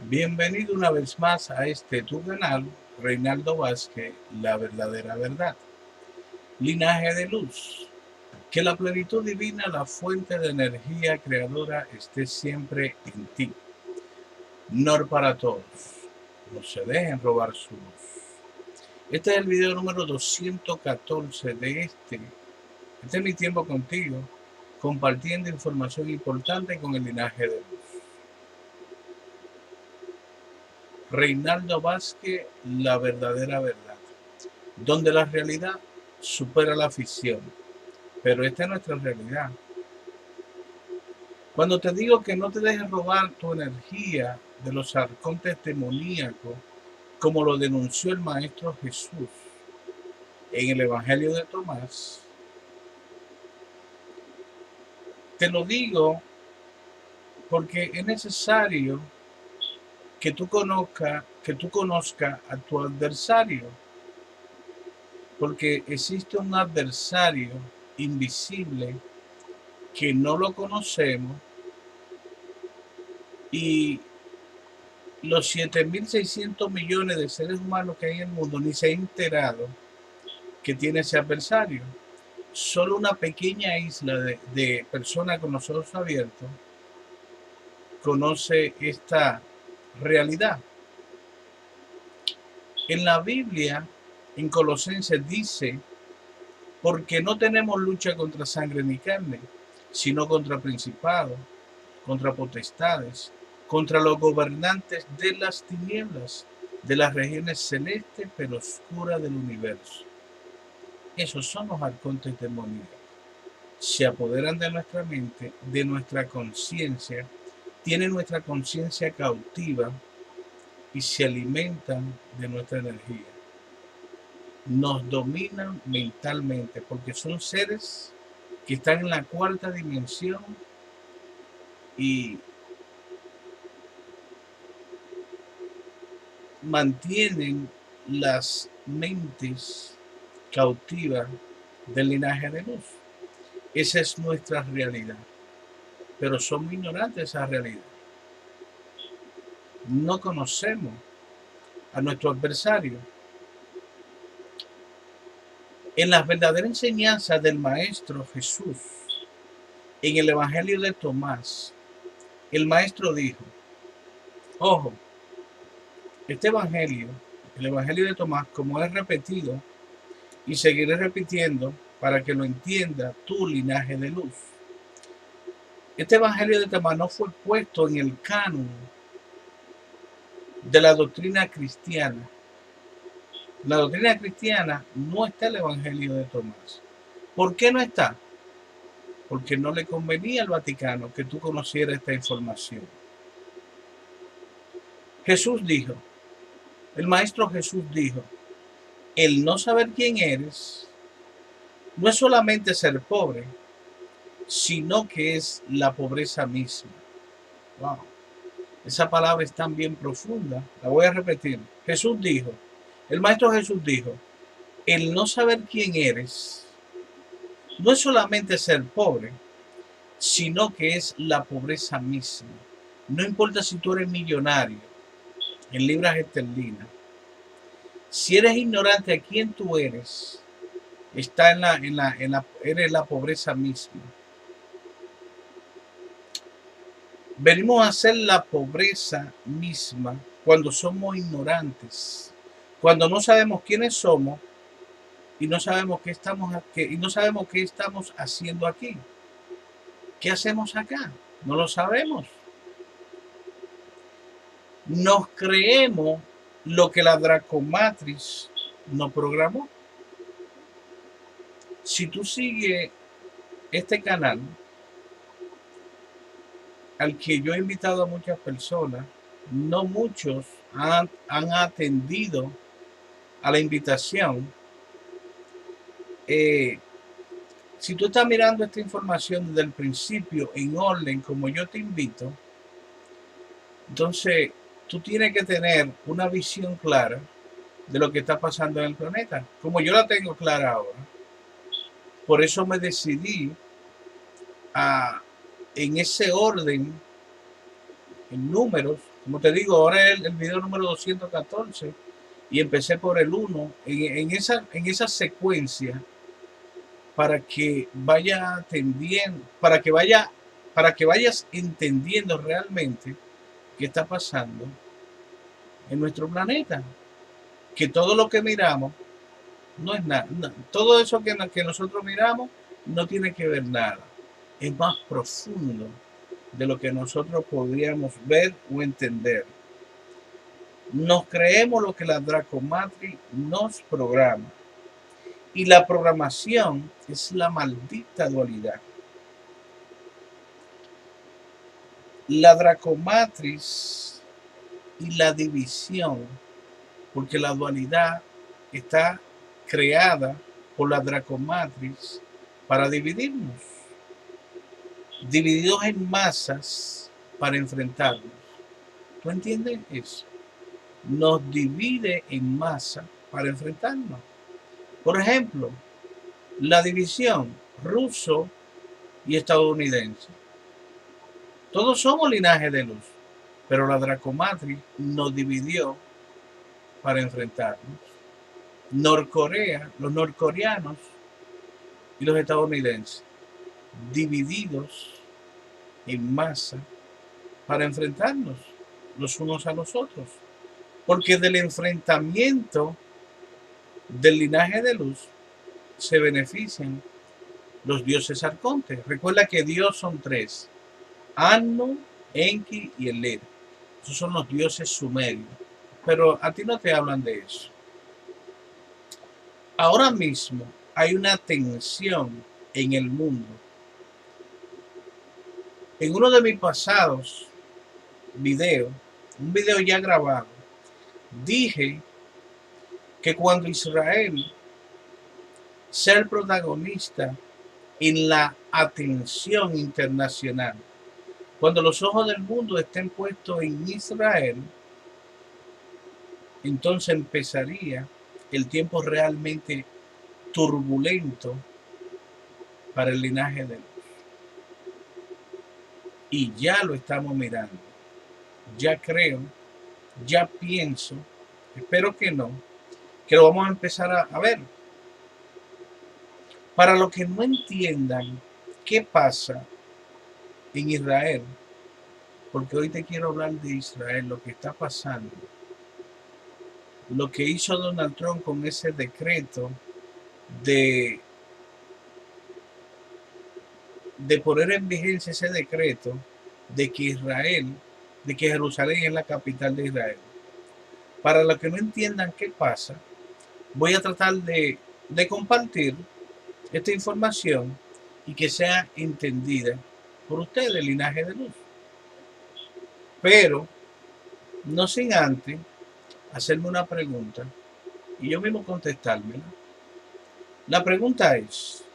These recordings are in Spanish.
Bienvenido una vez más a tu canal, Reinaldo Vázquez, La Verdadera Verdad. Linaje de luz. Que la plenitud divina, la fuente de energía creadora, esté siempre en ti. Nor para todos. No se dejen robar su luz. Este es el video número 214 de Este es mi tiempo contigo, compartiendo información importante con el linaje de luz. Reinaldo Vázquez, La Verdadera Verdad, donde la realidad supera la ficción. Pero esta es nuestra realidad. Cuando te digo que no te dejes robar tu energía de los arcontes demoníacos, como lo denunció el Maestro Jesús en el Evangelio de Tomás, te lo digo porque es necesario que tú conozcas a tu adversario, porque existe un adversario invisible que no lo conocemos, y los 7.600 millones de seres humanos que hay en el mundo ni se ha enterado que tiene ese adversario. Solo una pequeña isla de personas con los ojos abiertos conoce esta realidad. En la Biblia, en Colosenses dice: porque no tenemos lucha contra sangre ni carne, sino contra principados, contra potestades, contra los gobernantes de las tinieblas, de las regiones celestes pero oscuras del universo. Esos son los arcontes demoníacos. Se apoderan de nuestra mente, de nuestra conciencia, tienen nuestra conciencia cautiva y se alimentan de nuestra energía. Nos dominan mentalmente porque son seres que están en la cuarta dimensión y mantienen las mentes cautivas del linaje de luz. Esa es nuestra realidad, pero somos ignorantes de esa realidad. No conocemos a nuestro adversario. En las verdaderas enseñanzas del Maestro Jesús, en el Evangelio de Tomás, el Maestro dijo: ojo, este Evangelio, el Evangelio de Tomás, como es repetido y seguiré repitiendo para que lo entienda tu linaje de luz. Este Evangelio de Tomás no fue puesto en el canon de la doctrina cristiana. En la doctrina cristiana no está el Evangelio de Tomás. ¿Por qué no está? Porque no le convenía al Vaticano que tú conocieras esta información. Jesús dijo, el Maestro Jesús dijo: el no saber quién eres no es solamente ser pobre, sino que es la pobreza misma. Wow. Esa palabra es tan bien profunda. La voy a repetir. Jesús dijo, el Maestro Jesús dijo: el no saber quién eres no es solamente ser pobre, sino que es la pobreza misma. No importa si tú eres millonario en libras esterlinas. Si eres ignorante a quién tú eres, está eres la pobreza misma. Venimos a ser la pobreza misma cuando somos ignorantes, cuando no sabemos quiénes somos y no sabemos qué estamos haciendo aquí. ¿Qué hacemos acá? No lo sabemos. Nos creemos lo que la Dracomatrix nos programó. Si tú sigues este canal, al que yo he invitado a muchas personas, no muchos han atendido a la invitación. Si tú estás mirando esta información desde el principio en orden como yo te invito, entonces tú tienes que tener una visión clara de lo que está pasando en el planeta, como yo la tengo clara ahora. Por eso me decidí en ese orden en números. Como te digo, ahora es el video número 214 y empecé por el 1, en esa secuencia para que vaya atendiendo, para que vayas entendiendo realmente qué está pasando en nuestro planeta. Que todo lo que miramos no es nada, no, todo eso que nosotros miramos no tiene que ver nada. Es más profundo de lo que nosotros podríamos ver o entender. Nos creemos lo que la Dracomatrix nos programa. Y la programación es la maldita dualidad. La Dracomatrix y la división, porque la dualidad está creada por la Dracomatrix para dividirnos, divididos en masas para enfrentarnos. ¿Tú entiendes eso? Nos divide en masa para enfrentarnos. Por ejemplo, la división ruso y estadounidense. Todos somos linaje de luz, pero la Dracomatrix nos dividió para enfrentarnos. Norcorea, los norcoreanos y los estadounidenses, divididos en masa para enfrentarnos los unos a los otros. Porque del enfrentamiento del linaje de luz se benefician los dioses arcontes. Recuerda que Dios son tres: Anu, Enki y Enlil. Esos son los dioses sumerios. Pero a ti no te hablan de eso. Ahora mismo hay una tensión en el mundo. En uno de mis pasados videos, un video ya grabado, dije que cuando Israel sea el protagonista en la atención internacional, cuando los ojos del mundo estén puestos en Israel, entonces empezaría el tiempo realmente turbulento para el linaje de luz. Y ya lo estamos mirando. Ya creo, ya pienso, espero que no, que lo vamos a empezar a ver. Para los que no entiendan qué pasa en Israel, porque hoy te quiero hablar de Israel, lo que está pasando, lo que hizo Donald Trump con ese decreto de poner en vigencia ese decreto de que Israel, de que Jerusalén es la capital de Israel. Para los que no entiendan qué pasa, voy a tratar de compartir esta información y que sea entendida por ustedes, el linaje de luz. Pero no sin antes hacerme una pregunta y yo mismo contestármela. La pregunta es: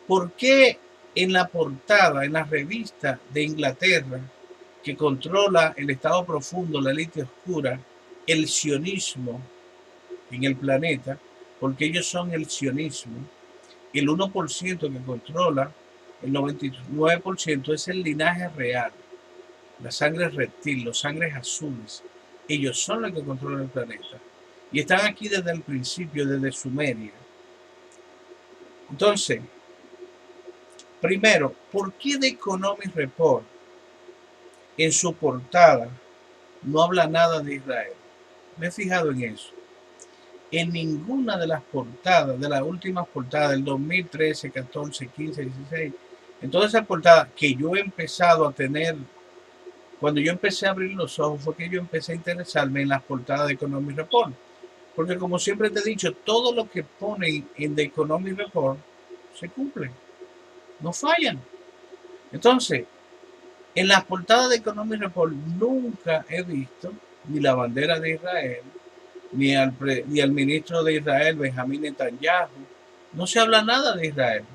¿por qué en la portada, en la revista de Inglaterra, que controla el estado profundo, la élite oscura, el sionismo en el planeta, porque ellos son el sionismo, el 1% que controla, el 99% es el linaje real, la sangre reptil, los sangres azules, ellos son los que controlan el planeta y están aquí desde el principio, desde Sumeria? Entonces, primero, ¿por qué The Economic Report en su portada no habla nada de Israel? Me he fijado en eso. En ninguna de las portadas, de las últimas portadas del 2013, 14, 15, 16, en todas esas portadas que yo he empezado a tener, cuando yo empecé a abrir los ojos, fue que yo empecé a interesarme en las portadas de Economic Report. Porque como siempre te he dicho, todo lo que ponen en The Economic Report se cumple, no fallan. Entonces, en las portadas de Economic Report nunca he visto ni la bandera de Israel, ni al ministro de Israel, Benjamín Netanyahu. No se habla nada de Israel.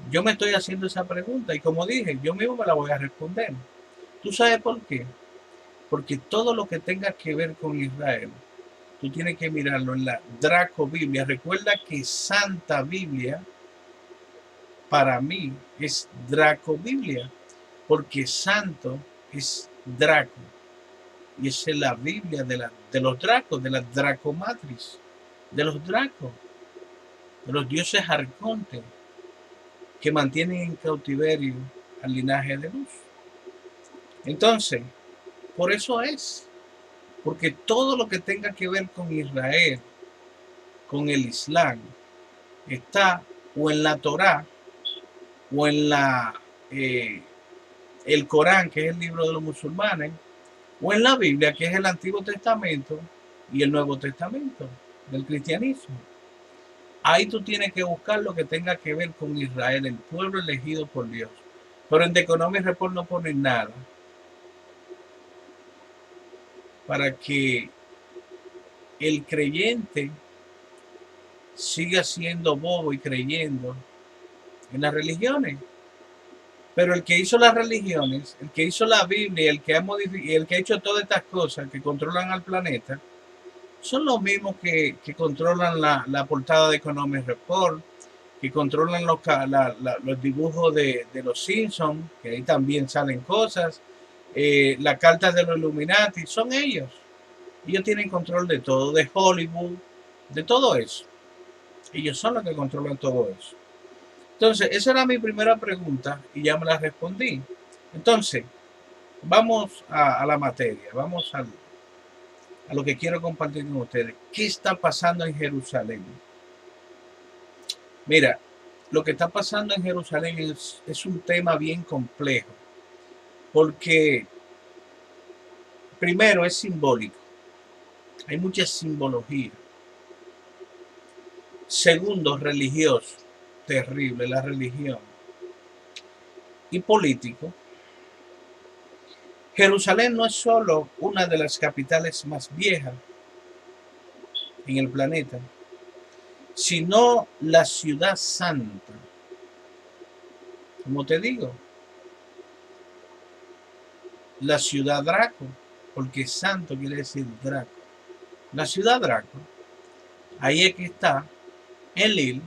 Yo me estoy haciendo esa pregunta y, como dije, yo mismo me la voy a responder. ¿Tú sabes por qué? Porque todo lo que tenga que ver con Israel, tú tienes que mirarlo en la Draco Biblia. Recuerda que Santa Biblia para mí es Draco Biblia, porque santo es Draco. Y esa es la Biblia de los dracos, de la Dracomatrix, de los dracos, de los dioses arcontes que mantienen en cautiverio al linaje de luz. Entonces, por eso es, porque todo lo que tenga que ver con Israel, con el Islam, está o en la Torá o en el Corán, que es el libro de los musulmanes, o en la Biblia, que es el Antiguo Testamento y el Nuevo Testamento del cristianismo. Ahí tú tienes que buscar lo que tenga que ver con Israel, el pueblo elegido por Dios. Pero en The Economic Report no ponen nada para que el creyente siga siendo bobo y creyendo en las religiones. Pero el que hizo las religiones, el que hizo la Biblia, el que ha hecho todas estas cosas que controlan al planeta, son los mismos que controlan la portada de Economic Report, que controlan los dibujos de los Simpsons, que ahí también salen cosas, las cartas de los Illuminati, son ellos. Ellos tienen control de todo, de Hollywood, de todo eso. Ellos son los que controlan todo eso. Entonces, esa era mi primera pregunta y ya me la respondí. Entonces, vamos a la materia, vamos a lo que quiero compartir con ustedes. ¿Qué está pasando en Jerusalén? Mira, lo que está pasando en Jerusalén es un tema bien complejo, porque primero es simbólico, hay mucha simbología. Segundo, religioso, terrible la religión. Y político. Jerusalén no es solo una de las capitales más viejas en el planeta, sino la ciudad santa. Como te digo, la ciudad Draco, porque santo quiere decir Draco. La ciudad Draco, ahí es que está Enlil,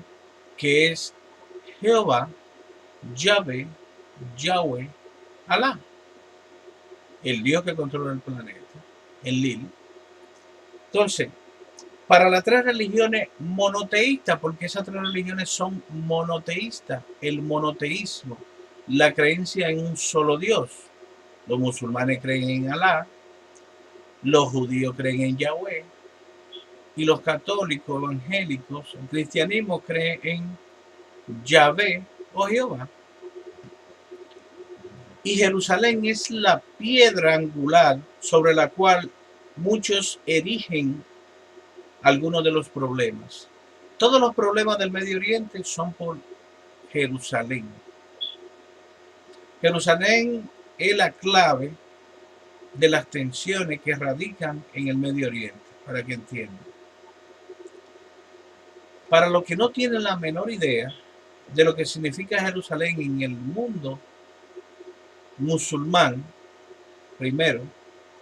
que es Jehová, Yahvé, Yahweh, Alá, el Dios que controla el planeta, Enlil. Entonces, para las tres religiones monoteístas, porque esas tres religiones son monoteístas, el monoteísmo, la creencia en un solo Dios. Los musulmanes creen en Alá, los judíos creen en Yahweh y los católicos evangélicos, el cristianismo cree en Yahvé o Jehová. Y Jerusalén es la piedra angular sobre la cual muchos erigen algunos de los problemas. Todos los problemas del Medio Oriente son por Jerusalén. Jerusalén es la clave de las tensiones que radican en el Medio Oriente, para que entiendan. Para los que no tienen la menor idea de lo que significa Jerusalén en el mundo musulmán, primero,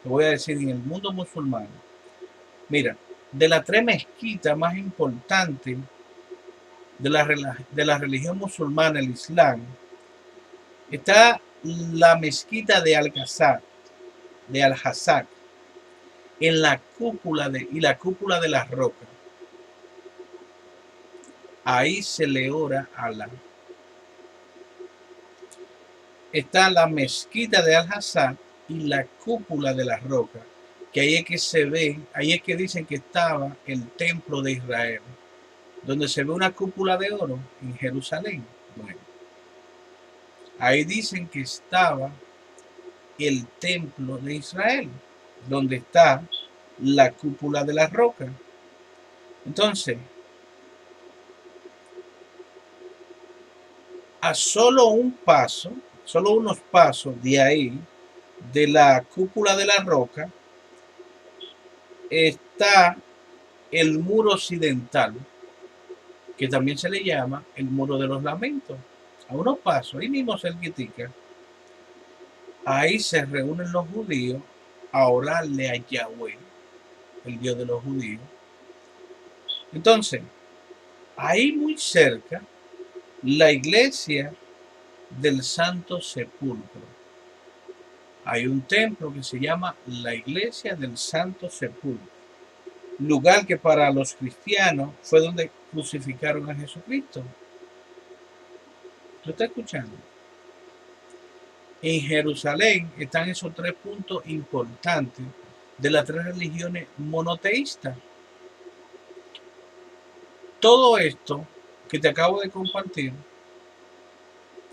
te voy a decir en el mundo musulmán, mira, de las tres mezquitas más importantes de la religión musulmana, el Islam, está la mezquita de Al-Aqsa, de Al-Hazak, en la cúpula de las rocas. Ahí se le ora a Alá. Está la mezquita de Al-Hazak y la cúpula de las rocas, que ahí es que se ve, ahí es que dicen que estaba el templo de Israel, donde se ve una cúpula de oro en Jerusalén. Bueno, ahí dicen que estaba el templo de Israel, donde está la cúpula de las rocas. Entonces, a solo unos pasos de ahí, de la cúpula de la roca, está el muro occidental, que también se le llama el muro de los lamentos. A unos pasos, ahí mismo cerquitica, ahí se reúnen los judíos a orarle a Yahweh, el Dios de los judíos. Entonces, ahí muy cerca, la iglesia del Santo Sepulcro. Hay un templo que se llama la Iglesia del Santo Sepulcro, lugar que para los cristianos fue donde crucificaron a Jesucristo. ¿Tú estás escuchando? En Jerusalén están esos tres puntos importantes de las tres religiones monoteístas. Todo esto que te acabo de compartir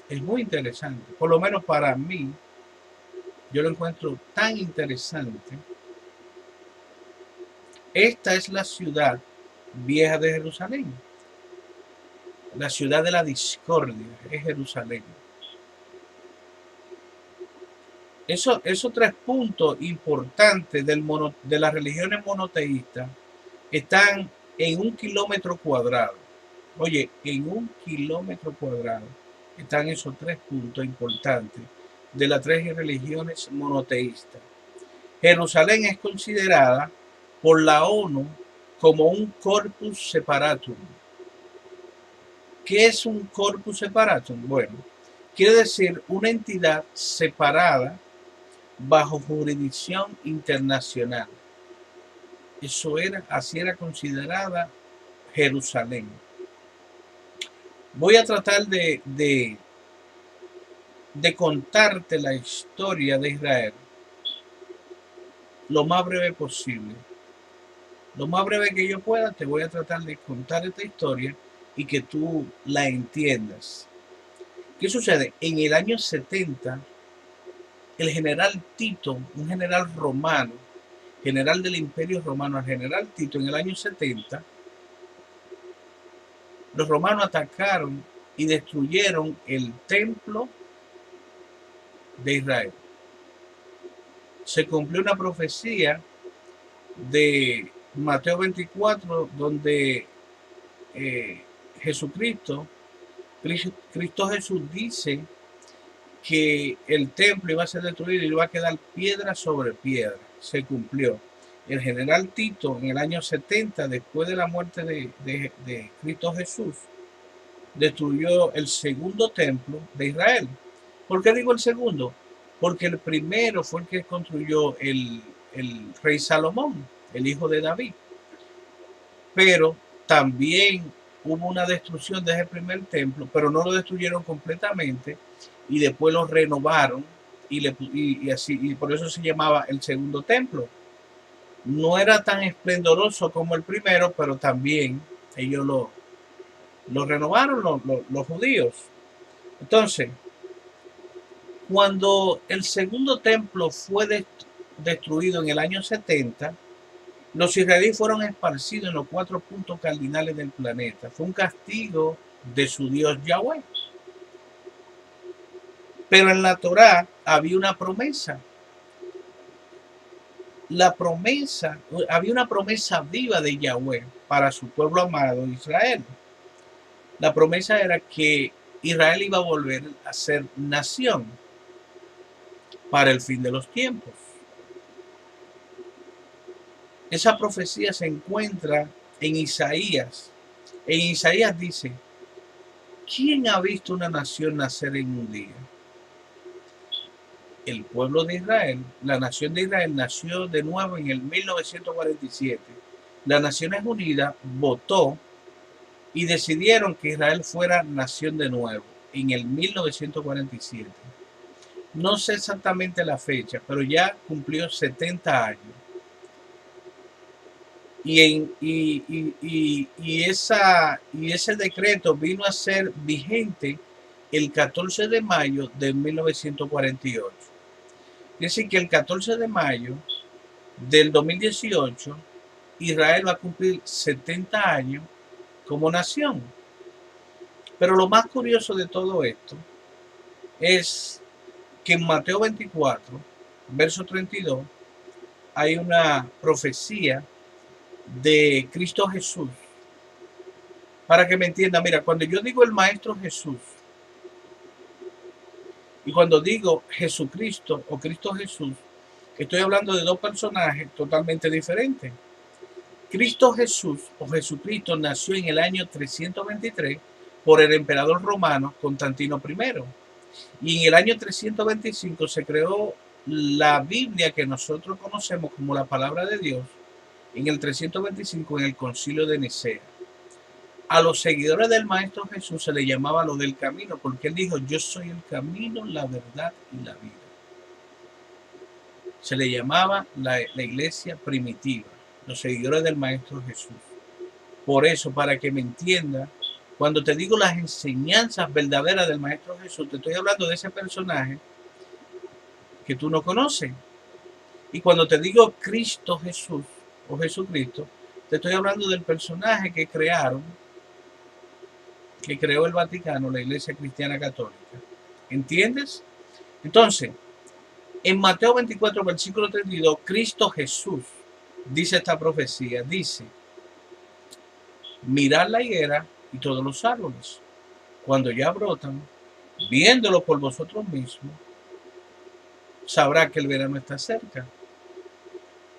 es muy interesante, por lo menos para mí, yo lo encuentro tan interesante. Esta es la ciudad vieja de Jerusalén, la ciudad de la discordia, es Jerusalén. Esos tres puntos importantes de las religiones monoteístas están en 1 kilómetro cuadrado. Oye, en 1 kilómetro cuadrado están esos tres puntos importantes de las tres religiones monoteístas. Jerusalén es considerada por la ONU como un corpus separatum. ¿Qué es un corpus separatum? Bueno, quiere decir una entidad separada bajo jurisdicción internacional. Así era considerada Jerusalén. Voy a tratar de contarte la historia de Israel lo más breve posible. Lo más breve que yo pueda, te voy a tratar de contar esta historia y que tú la entiendas. ¿Qué sucede? En el año 70, el general Tito, un general romano, general del Imperio Romano, el general Tito, en el año 70, los romanos atacaron y destruyeron el templo de Israel. Se cumplió una profecía de Mateo 24, donde Cristo Jesús dice que el templo iba a ser destruido y iba a quedar piedra sobre piedra. Se cumplió. El general Tito, en el año 70, después de la muerte de Cristo Jesús, destruyó el segundo templo de Israel. ¿Por qué digo el segundo? Porque el primero fue el que construyó el rey Salomón, el hijo de David. Pero también hubo una destrucción de ese primer templo, pero no lo destruyeron completamente y después lo renovaron y por eso se llamaba el segundo templo. No era tan esplendoroso como el primero, pero también ellos lo renovaron los judíos. Entonces, cuando el segundo templo fue destruido en el año 70, los israelíes fueron esparcidos en los 4 puntos cardinales del planeta. Fue un castigo de su Dios Yahweh. Pero en la Torá había una promesa. Había una promesa viva de Yahweh para su pueblo amado Israel. La promesa era que Israel iba a volver a ser nación para el fin de los tiempos. Esa profecía se encuentra en Isaías. En Isaías dice: ¿quién ha visto una nación nacer en un día? El pueblo de Israel, la nación de Israel, nació de nuevo en el 1947. Las Naciones Unidas votó y decidieron que Israel fuera nación de nuevo en el 1947. No sé exactamente la fecha, pero ya cumplió 70 años. Y ese decreto vino a ser vigente el 14 de mayo de 1948. Es decir, que el 14 de mayo del 2018, Israel va a cumplir 70 años como nación. Pero lo más curioso de todo esto es que en Mateo 24, verso 32, hay una profecía de Cristo Jesús. Para que me entienda, mira, cuando yo digo el Maestro Jesús y cuando digo Jesucristo o Cristo Jesús, estoy hablando de dos personajes totalmente diferentes. Cristo Jesús o Jesucristo nació en el año 323 por el emperador romano Constantino I. Y en el año 325 se creó la Biblia que nosotros conocemos como la palabra de Dios en el 325 en el Concilio de Nicea. A los seguidores del Maestro Jesús se le llamaba lo del camino, porque él dijo: yo soy el camino, la verdad y la vida. Se le llamaba la iglesia primitiva, los seguidores del Maestro Jesús. Por eso, para que me entienda, cuando te digo las enseñanzas verdaderas del Maestro Jesús, te estoy hablando de ese personaje que tú no conoces. Y cuando te digo Cristo Jesús o Jesucristo, te estoy hablando del personaje que crearon, que creó el Vaticano, la Iglesia Cristiana Católica. ¿Entiendes? Entonces, en Mateo 24, versículo 32, Cristo Jesús dice esta profecía, dice: mirad la higuera y todos los árboles, cuando ya brotan, viéndolo por vosotros mismos, sabrá que el verano está cerca.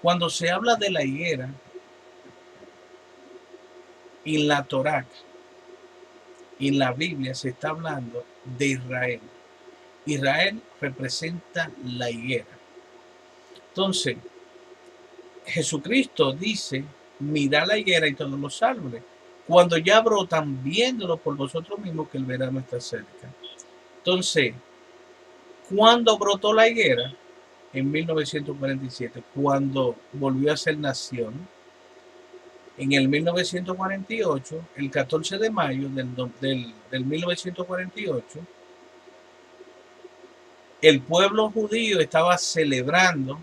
Cuando se habla de la higuera en la Torá, en la Biblia, se está hablando de Israel. Israel representa la higuera. Entonces, Jesucristo dice: mirad la higuera y todos los árboles, cuando ya brotan, viéndolo por vosotros mismos que el verano está cerca. Entonces, ¿cuándo brotó la higuera? En 1947, cuando volvió a ser nación. En el 1948, el 14 de mayo del 1948, el pueblo judío estaba celebrando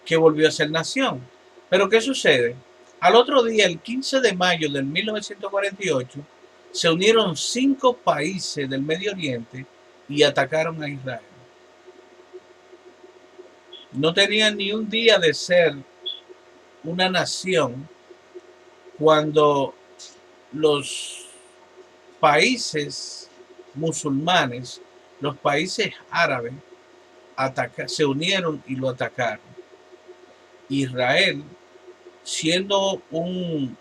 que volvió a ser nación. Pero ¿qué sucede? Al otro día, el 15 de mayo del 1948, se unieron 5 países del Medio Oriente y atacaron a Israel. No tenían ni un día de ser una nación cuando los países musulmanes, los países árabes, se unieron y lo atacaron. Israel, siendo un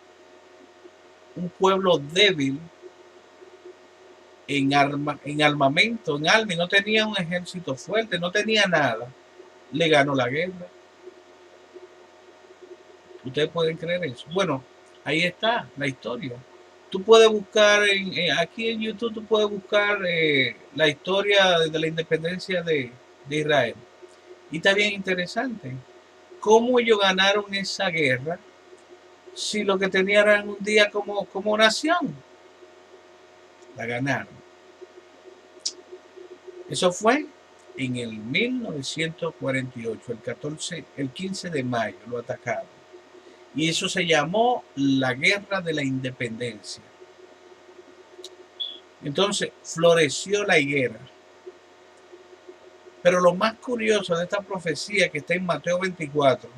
pueblo débil en armamento, en armas, no tenía un ejército fuerte, no tenía nada, le ganó la guerra. ¿Ustedes pueden creer eso? Bueno, ahí está la historia. Tú puedes buscar, aquí en YouTube, tú puedes buscar la historia de la independencia de Israel. Y está bien interesante. ¿Cómo ellos ganaron esa guerra si lo que tenían era un día como nación? La ganaron. Eso fue en el 1948, el 15 de mayo, lo atacaron. Y eso se llamó la Guerra de la Independencia. Entonces, floreció la higuera. Pero lo más curioso de esta profecía que está en Mateo 24,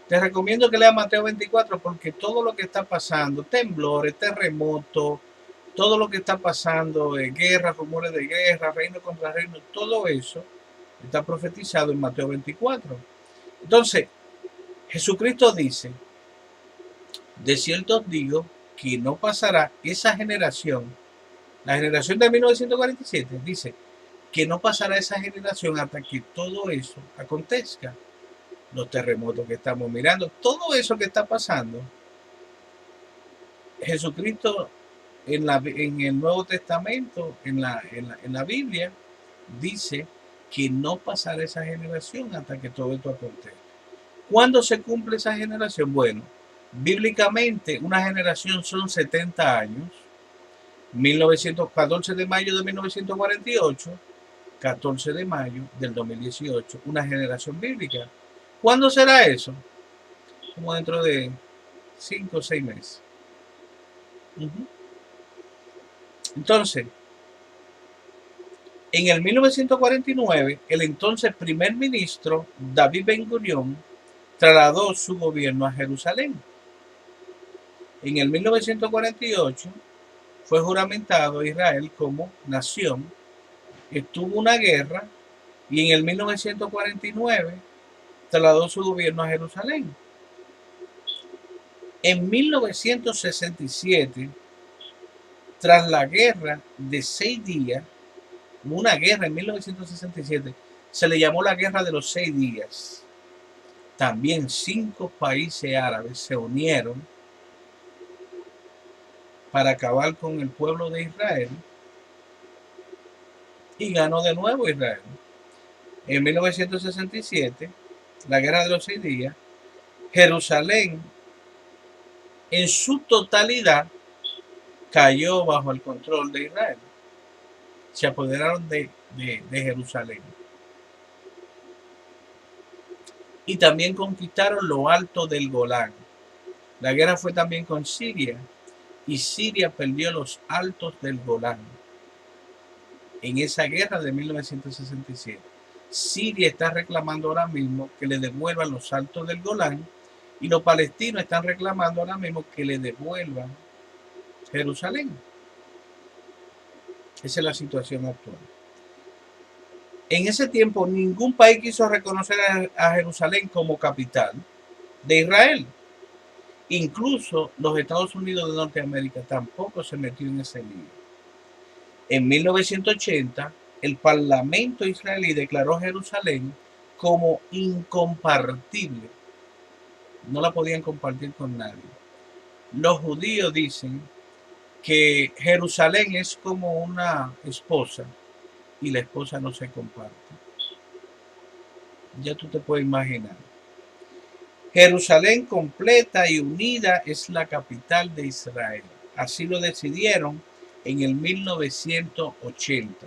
te recomiendo que leas Mateo 24 porque todo lo que está pasando, temblores, terremotos, todo lo que está pasando, guerras, rumores de guerra, reino contra reino, todo eso está profetizado en Mateo 24. Entonces, Jesucristo dice: de cierto os digo que no pasará esa generación, la generación de 1947, dice que no pasará esa generación hasta que todo eso acontezca. Los terremotos que estamos mirando, todo eso que está pasando, Jesucristo en el Nuevo Testamento, en la Biblia, dice que no pasará esa generación hasta que todo esto acontezca. ¿Cuándo se cumple esa generación? Bueno, bíblicamente una generación son 70 años. 14 de mayo de 1948, 14 de mayo del 2018, una generación bíblica. ¿Cuándo será eso? Como dentro de 5 o 6 meses. Entonces, en el 1949, el entonces primer ministro David Ben-Gurión trasladó su gobierno a Jerusalén. En el 1948 fue juramentado Israel como nación, estuvo una guerra y en el 1949 trasladó su gobierno a Jerusalén. En 1967, tras la guerra de 6 días, una guerra en 1967, Se le llamó la Guerra de los 6 días. También 5 países árabes se unieron para acabar con el pueblo de Israel y ganó de nuevo Israel. En 1967, la Guerra de los 6 días, Jerusalén en su totalidad cayó bajo el control de Israel. Se apoderaron de Jerusalén. Y también conquistaron lo alto del Golán. La guerra fue también con Siria, y Siria perdió los altos del Golán. En esa guerra de 1967, Siria está reclamando ahora mismo que le devuelvan los altos del Golán, y los palestinos están reclamando ahora mismo que le devuelvan Jerusalén. Esa es la situación actual. En ese tiempo, ningún país quiso reconocer a Jerusalén como capital de Israel. Incluso los Estados Unidos de Norteamérica tampoco se metió en ese lío. En 1980, el Parlamento israelí declaró Jerusalén como incompartible. No la podían compartir con nadie. Los judíos dicen que Jerusalén es como una esposa y la esposa no se comparte. Ya tú te puedes imaginar. Jerusalén completa y unida es la capital de Israel. Así lo decidieron en el 1980.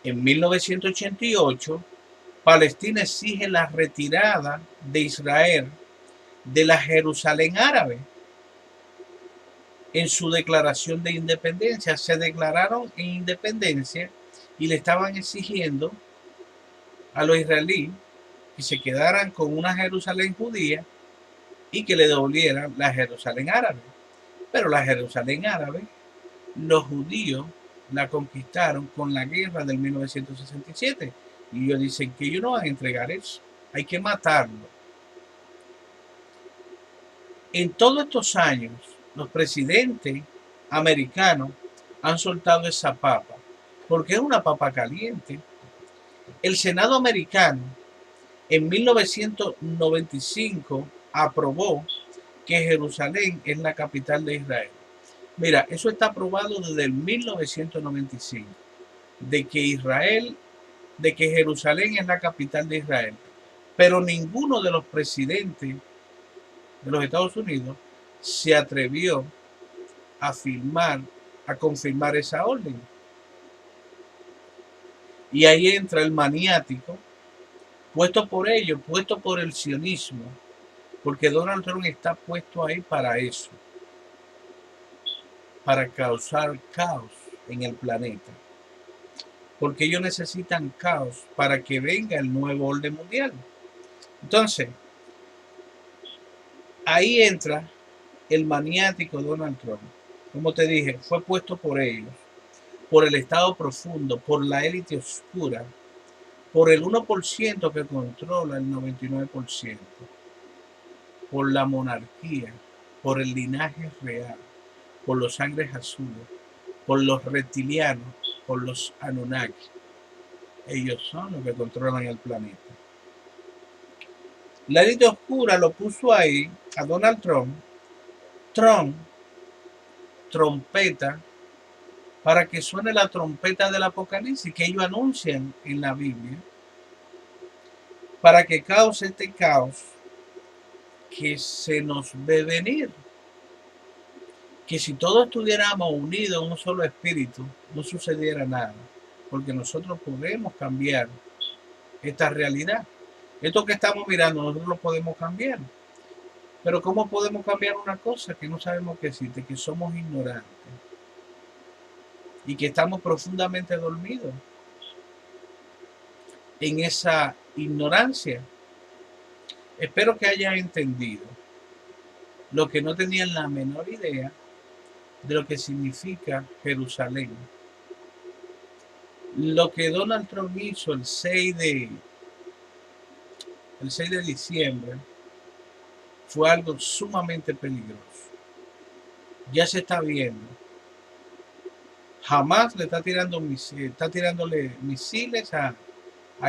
En 1988, Palestina exige la retirada de Israel de la Jerusalén árabe. En su declaración de independencia, se declararon en independencia y le estaban exigiendo a los israelíes que se quedaran con una Jerusalén judía y que le devolvieran la Jerusalén árabe. Pero la Jerusalén árabe, los judíos la conquistaron con la guerra del 1967. Y ellos dicen que ellos no van a entregar eso. Hay que matarlo. En todos estos años, los presidentes americanos han soltado esa papa, porque es una papa caliente. El Senado americano en 1995 aprobó que Jerusalén es la capital de Israel. Mira, eso está aprobado desde el 1995, de que Jerusalén es la capital de Israel. Pero ninguno de los presidentes de los Estados Unidos se atrevió a confirmar esa orden. Y ahí entra el maniático, puesto por ellos, puesto por el sionismo, porque Donald Trump está puesto ahí para eso, para causar caos en el planeta. Porque ellos necesitan caos para que venga el nuevo orden mundial. Entonces, ahí entra el maniático Donald Trump. Como te dije, fue puesto por ellos, por el Estado profundo, por la élite oscura, por el 1% que controla el 99%, por la monarquía, por el linaje real, por los sangres azules, por los reptilianos, por los Anunnaki. Ellos son los que controlan el planeta. La élite oscura lo puso ahí a Donald Trump. Trump trompeta para que suene la trompeta del Apocalipsis que ellos anuncian en la Biblia, para que cause este caos que se nos ve venir. Que si todos estuviéramos unidos en un solo espíritu, no sucediera nada, porque nosotros podemos cambiar esta realidad. Esto que estamos mirando, nosotros lo podemos cambiar. Pero ¿cómo podemos cambiar una cosa que no sabemos que existe, que somos ignorantes y que estamos profundamente dormidos en esa ignorancia? Espero que hayan entendido lo que no tenían la menor idea de lo que significa Jerusalén. Lo que Donald Trump hizo el 6 de diciembre fue algo sumamente peligroso. Ya se está viendo Hamas le está tirándole misiles a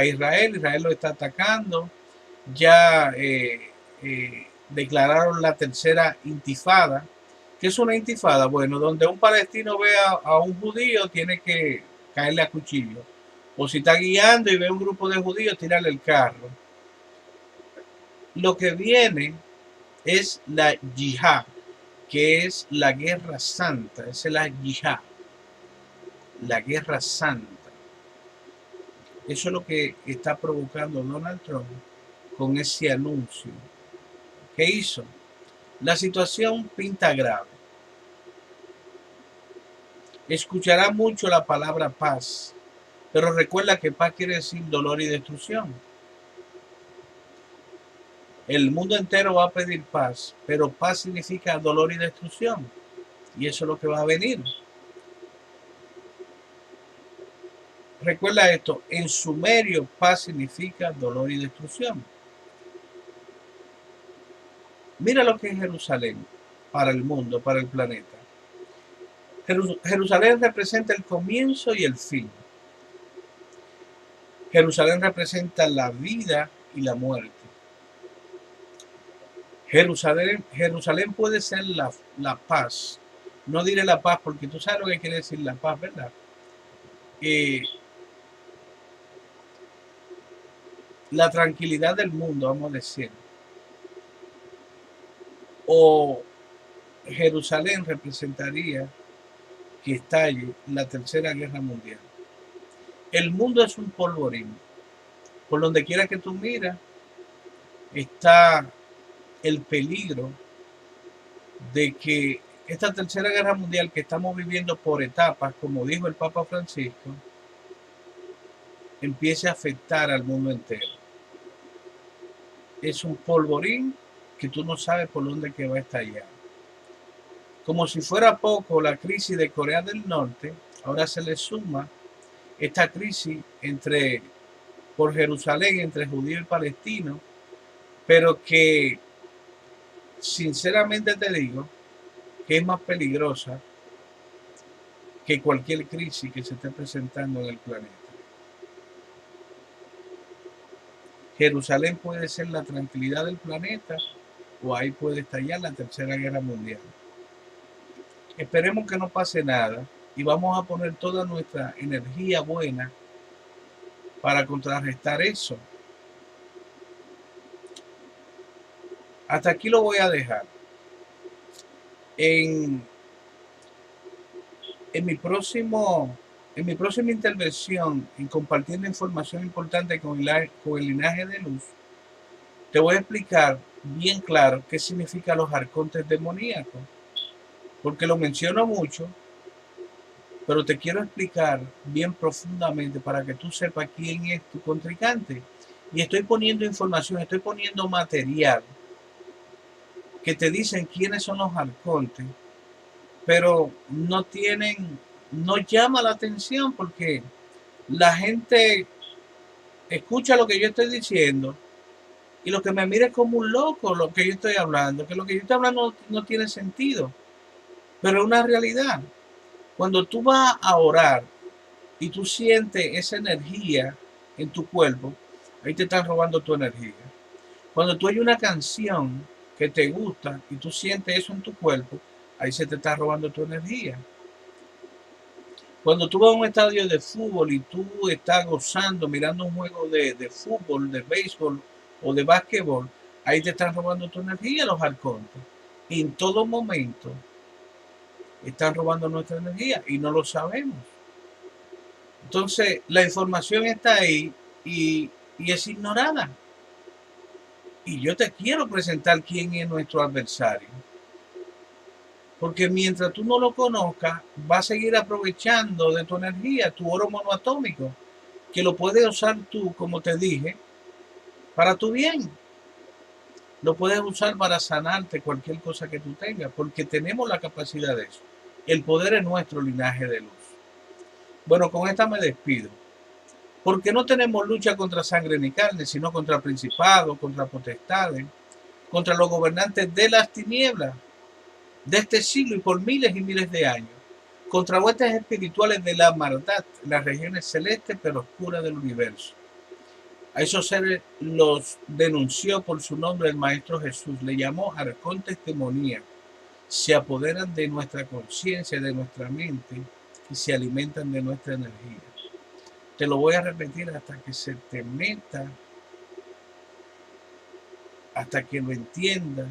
Israel. Israel lo está atacando. Ya declararon la tercera intifada. ¿Qué es una intifada? Bueno, donde un palestino ve a un judío, tiene que caerle a cuchillo. O si está guiando y ve un grupo de judíos, tirarle el carro. Lo que viene es la yihad, que es la guerra santa. Esa es la yihad, la guerra santa. Eso es lo que está provocando Donald Trump con ese anuncio. ¿Qué hizo? La situación pinta grave. Escuchará mucho la palabra paz, pero recuerda que paz quiere decir dolor y destrucción. El mundo entero va a pedir paz, pero paz significa dolor y destrucción. Y eso es lo que va a venir. Recuerda esto, en sumerio paz significa dolor y destrucción. Mira lo que es Jerusalén para el mundo, para el planeta. Jerusalén representa el comienzo y el fin. Jerusalén representa la vida y la muerte. Jerusalén puede ser la paz. No diré la paz porque tú sabes lo que quiere decir la paz, ¿verdad? La tranquilidad del mundo, vamos a decir. O Jerusalén representaría que estalle la tercera guerra mundial. El mundo es un polvorín. Por donde quiera que tú miras, está el peligro de que esta tercera guerra mundial que estamos viviendo por etapas, como dijo el Papa Francisco, empiece a afectar al mundo entero. Es un polvorín que tú no sabes por dónde que va a estallar. Como si fuera poco la crisis de Corea del Norte, ahora se le suma esta crisis por Jerusalén, entre judío y palestino, pero que sinceramente te digo que es más peligrosa que cualquier crisis que se esté presentando en el planeta. Jerusalén puede ser la tranquilidad del planeta o ahí puede estallar la tercera guerra mundial. Esperemos que no pase nada y vamos a poner toda nuestra energía buena para contrarrestar eso. Hasta aquí lo voy a dejar. En mi próxima intervención, en compartiendo información importante con el linaje de luz, te voy a explicar bien claro qué significan los arcontes demoníacos, porque lo menciono mucho, pero te quiero explicar bien profundamente para que tú sepas quién es tu contrincante. Y estoy poniendo información, estoy poniendo material que te dicen quiénes son los arcontes, pero no llama la atención porque la gente escucha lo que yo estoy diciendo y lo que me mira es como un loco lo que yo estoy hablando, que lo que yo estoy hablando no tiene sentido, pero es una realidad. Cuando tú vas a orar y tú sientes esa energía en tu cuerpo, ahí te están robando tu energía. Cuando tú hay una canción que te gusta y tú sientes eso en tu cuerpo, ahí se te está robando tu energía. Cuando tú vas a un estadio de fútbol y tú estás gozando, mirando un juego de fútbol, de béisbol o de básquetbol, ahí te están robando tu energía los arcontes. Y en todo momento están robando nuestra energía y no lo sabemos. Entonces, la información está ahí y es ignorada. Y yo te quiero presentar quién es nuestro adversario. Porque mientras tú no lo conozcas, vas a seguir aprovechando de tu energía, tu oro monoatómico, que lo puedes usar tú, como te dije, para tu bien. Lo puedes usar para sanarte cualquier cosa que tú tengas, porque tenemos la capacidad de eso. El poder es nuestro, linaje de luz. Bueno, con esta me despido. Porque no tenemos lucha contra sangre ni carne, sino contra principados, contra potestades, contra los gobernantes de las tinieblas de este siglo y por miles y miles de años, contra huestes espirituales de la maldad en las regiones celestes pero oscuras del universo. A esos seres los denunció por su nombre el Maestro Jesús, le llamó arcontes demoníacos. Se apoderan de nuestra conciencia, de nuestra mente y se alimentan de nuestra energía. Te lo voy a repetir hasta que se te meta, hasta que lo entienda,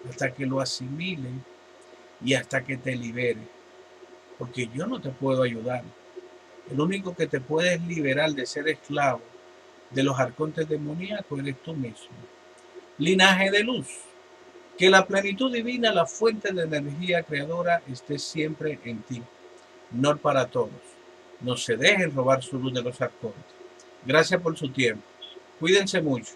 hasta que lo asimile y hasta que te libere. Porque yo no te puedo ayudar. El único que te puedes liberar de ser esclavo de los arcontes demoníacos eres tú mismo. Linaje de luz. Que la plenitud divina, la fuente de energía creadora, esté siempre en ti. No para todos. No se dejen robar su luz de los arcontes. Gracias por su tiempo. Cuídense mucho.